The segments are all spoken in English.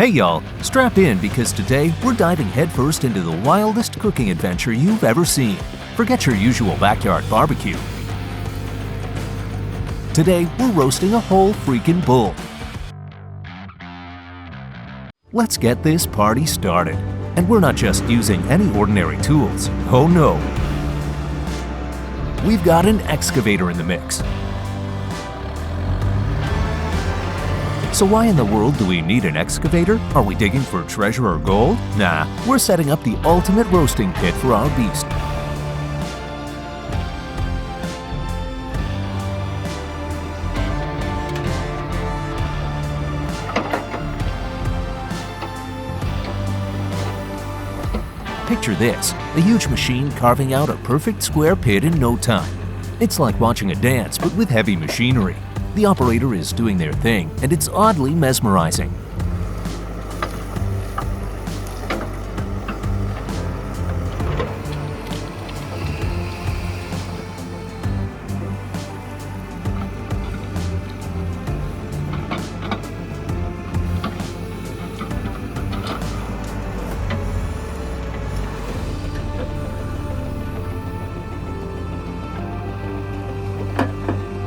Hey y'all, strap in because today we're diving headfirst into the wildest cooking adventure you've ever seen. Forget your usual backyard barbecue. Today we're roasting a whole freaking bull. Let's get this party started. And we're not just using any ordinary tools. Oh no! We've got an excavator in the mix. So why in the world do we need an excavator? Are we digging for treasure or gold? Nah, we're setting up the ultimate roasting pit for our beast. Picture this, a huge machine carving out a perfect square pit in no time. It's like watching a dance, but with heavy machinery. The operator is doing their thing, and it's oddly mesmerizing.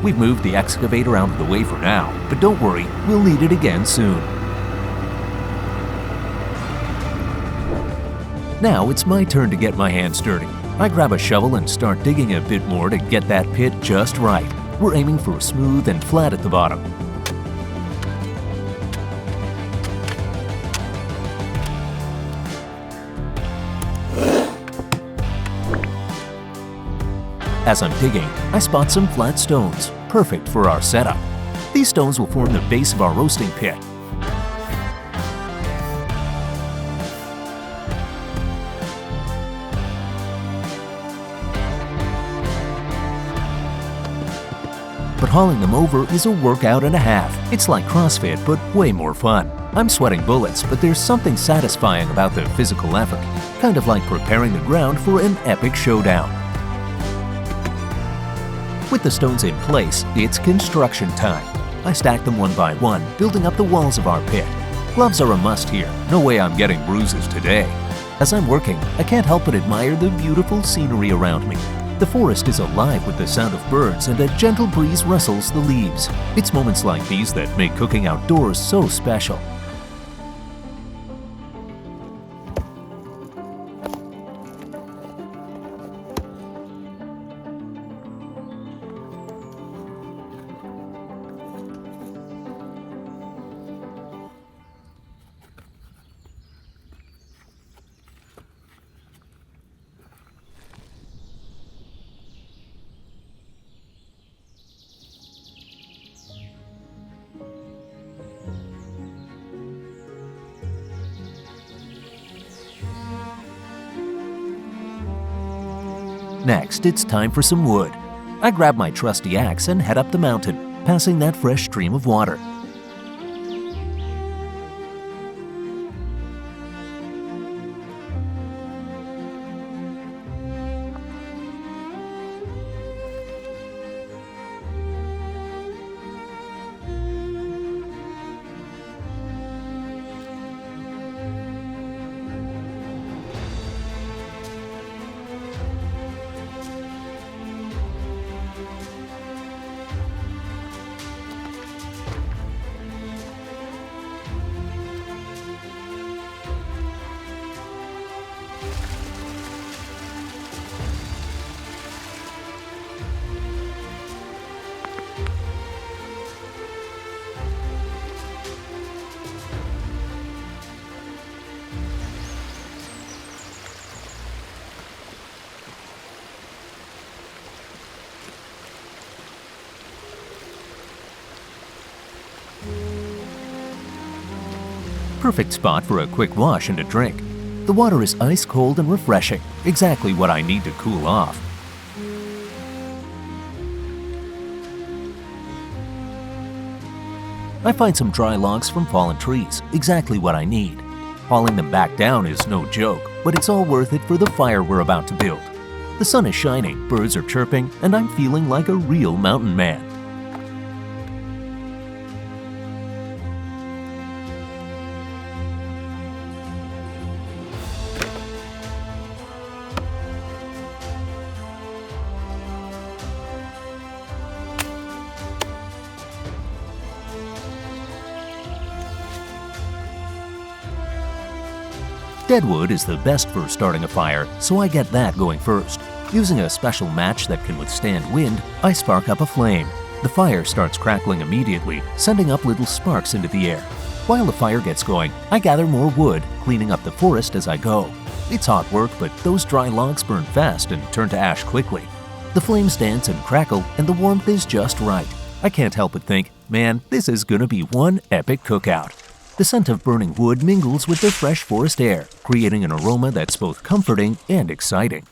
We've moved the excavator out of the way for now, but don't worry, we'll need it again soon. Now it's my turn to get my hands dirty. I grab a shovel and start digging a bit more to get that pit just right. We're aiming for smooth and flat at the bottom. As I'm digging, I spot some flat stones, perfect for our setup. These stones will form the base of our roasting pit. But hauling them over is a workout and a half. It's like CrossFit, but way more fun. I'm sweating bullets, but there's something satisfying about the physical effort, kind of like preparing the ground for an epic showdown. With the stones in place, it's construction time. I stack them one by one, building up the walls of our pit. Gloves are a must here. No way I'm getting bruises today. As I'm working, I can't help but admire the beautiful scenery around me. The forest is alive with the sound of birds and a gentle breeze rustles the leaves. It's moments like these that make cooking outdoors so special. Next, it's time for some wood. I grab my trusty axe and head up the mountain, passing that fresh stream of water. Perfect spot for a quick wash and a drink. The water is ice cold and refreshing, exactly what I need to cool off. I find some dry logs from fallen trees, exactly what I need. Hauling them back down is no joke, but it's all worth it for the fire we're about to build. The sun is shining, birds are chirping, and I'm feeling like a real mountain man. Dead wood is the best for starting a fire, so I get that going first. Using a special match that can withstand wind, I spark up a flame. The fire starts crackling immediately, sending up little sparks into the air. While the fire gets going, I gather more wood, cleaning up the forest as I go. It's hot work, but those dry logs burn fast and turn to ash quickly. The flames dance and crackle, and the warmth is just right. I can't help but think, man, this is gonna be one epic cookout. The scent of burning wood mingles with the fresh forest air, creating an aroma that's both comforting and exciting.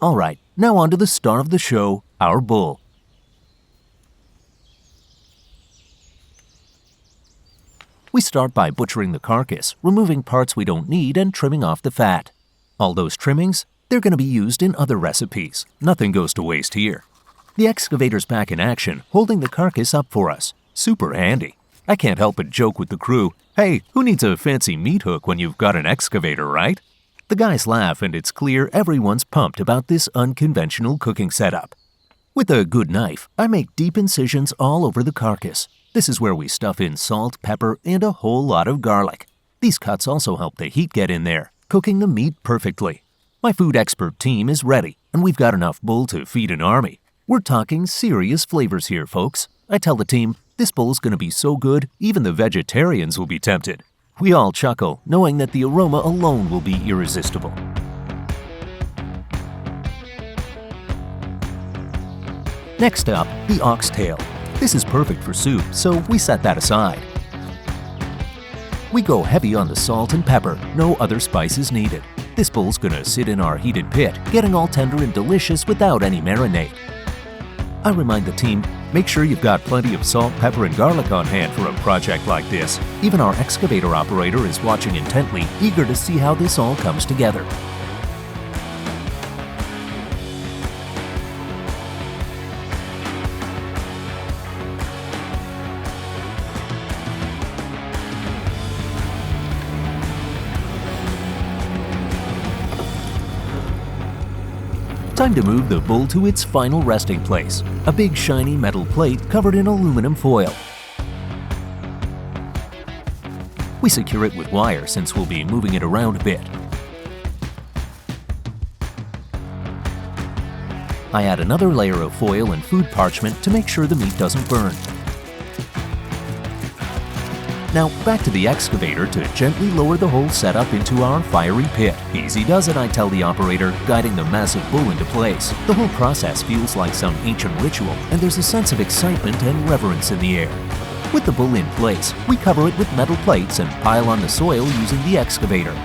Alright, now on to the star of the show, our bull. We start by butchering the carcass, removing parts we don't need and trimming off the fat. All those trimmings, they're going to be used in other recipes. Nothing goes to waste here. The excavator's back in action, holding the carcass up for us. Super handy. I can't help but joke with the crew, hey, who needs a fancy meat hook when you've got an excavator, right? The guys laugh, and it's clear everyone's pumped about this unconventional cooking setup. With a good knife, I make deep incisions all over the carcass. This is where we stuff in salt, pepper, and a whole lot of garlic. These cuts also help the heat get in there, cooking the meat perfectly. My food expert team is ready, and we've got enough bull to feed an army. We're talking serious flavors here, folks. I tell the team, this bull's gonna be so good, even the vegetarians will be tempted. We all chuckle, knowing that the aroma alone will be irresistible. Next up, the oxtail. This is perfect for soup, so we set that aside. We go heavy on the salt and pepper, no other spices needed. This bull's gonna sit in our heated pit, getting all tender and delicious without any marinade. I remind the team, make sure you've got plenty of salt, pepper, and garlic on hand for a project like this. Even our excavator operator is watching intently, eager to see how this all comes together. Time to move the bull to its final resting place, a big shiny metal plate covered in aluminum foil. We secure it with wire since we'll be moving it around a bit. I add another layer of foil and food parchment to make sure the meat doesn't burn. Now back to the excavator to gently lower the whole setup into our fiery pit. Easy does it, I tell the operator, guiding the massive bull into place. The whole process feels like some ancient ritual, and there's a sense of excitement and reverence in the air. With the bull in place, we cover it with metal plates and pile on the soil using the excavator.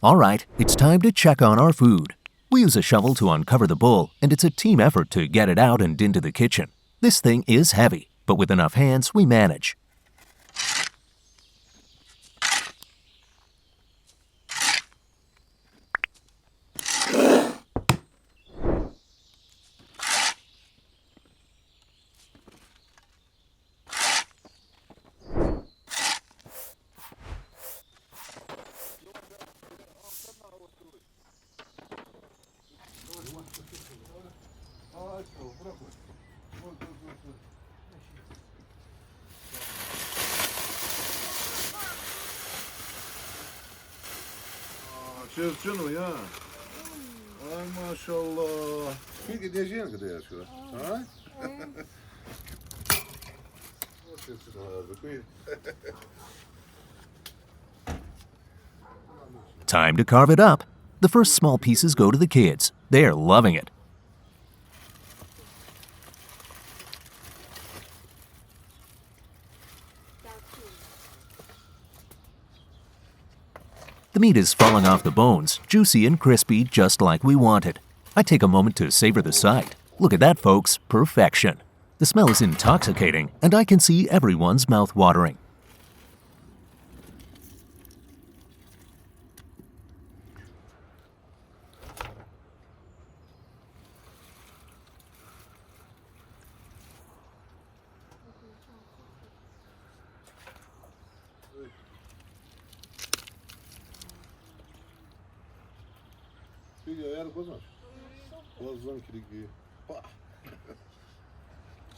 All right, it's time to check on our food. We use a shovel to uncover the bowl, and it's a team effort to get it out and into the kitchen. This thing is heavy, but with enough hands, we manage. Çırçın o ya. Ay maşallah. Bir gideceğin kadar ya şurada. Ha? O çırçın abi. Time to carve it up. The first small pieces go to the kids. They're loving it. The meat is falling off the bones, juicy and crispy, just like we wanted. I take a moment to savor the sight. Look at that, folks. Perfection. The smell is intoxicating, and I can see everyone's mouth watering.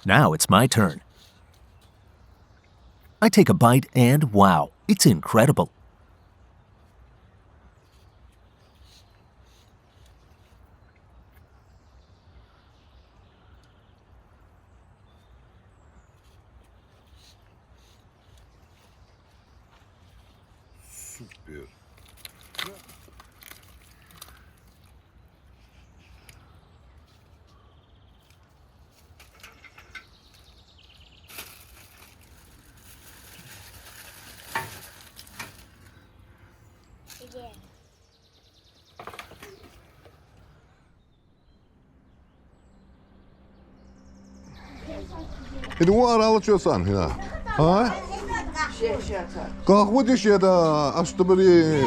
Now it's my turn. I take a bite and wow, it's incredible. Süper. Hadi o aralı çözsen ya. Ha? Kahve diş ya da açtı biri.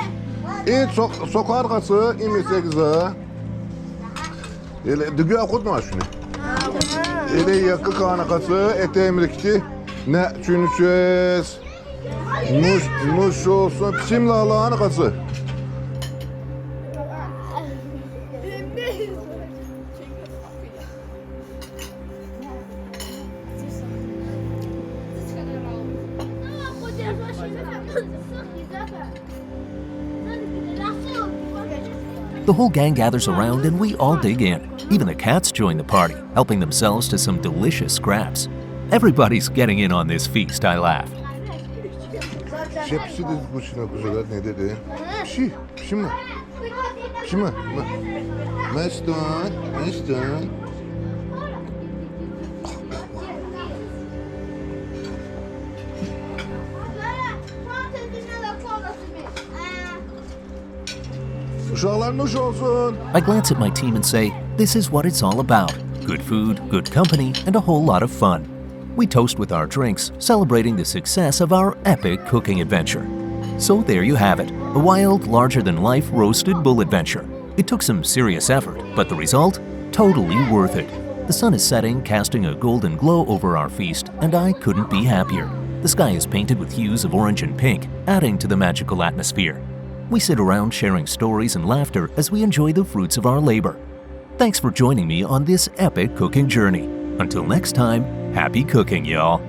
Sokar kası imesekze. Ele düğü okutma şunu. Ele yakı kana kası ete emrikti. Ne çünüçüz. Muş olsun pişimle Allah'ın kası. The whole gang gathers around and we all dig in. Even the cats join the party, helping themselves to some delicious scraps. Everybody's getting in on this feast, I laugh. Pişi de kuşuna kuşalar ne dedi? Pişi mi? Mestan. I glance at my team and say, this is what it's all about. Good food, good company, and a whole lot of fun. We toast with our drinks, celebrating the success of our epic cooking adventure. So there you have it, a wild, larger-than-life roasted bull adventure. It took some serious effort, but the result? Totally worth it. The sun is setting, casting a golden glow over our feast, and I couldn't be happier. The sky is painted with hues of orange and pink, adding to the magical atmosphere. We sit around sharing stories and laughter as we enjoy the fruits of our labor. Thanks for joining me on this epic cooking journey. Until next time, happy cooking, y'all.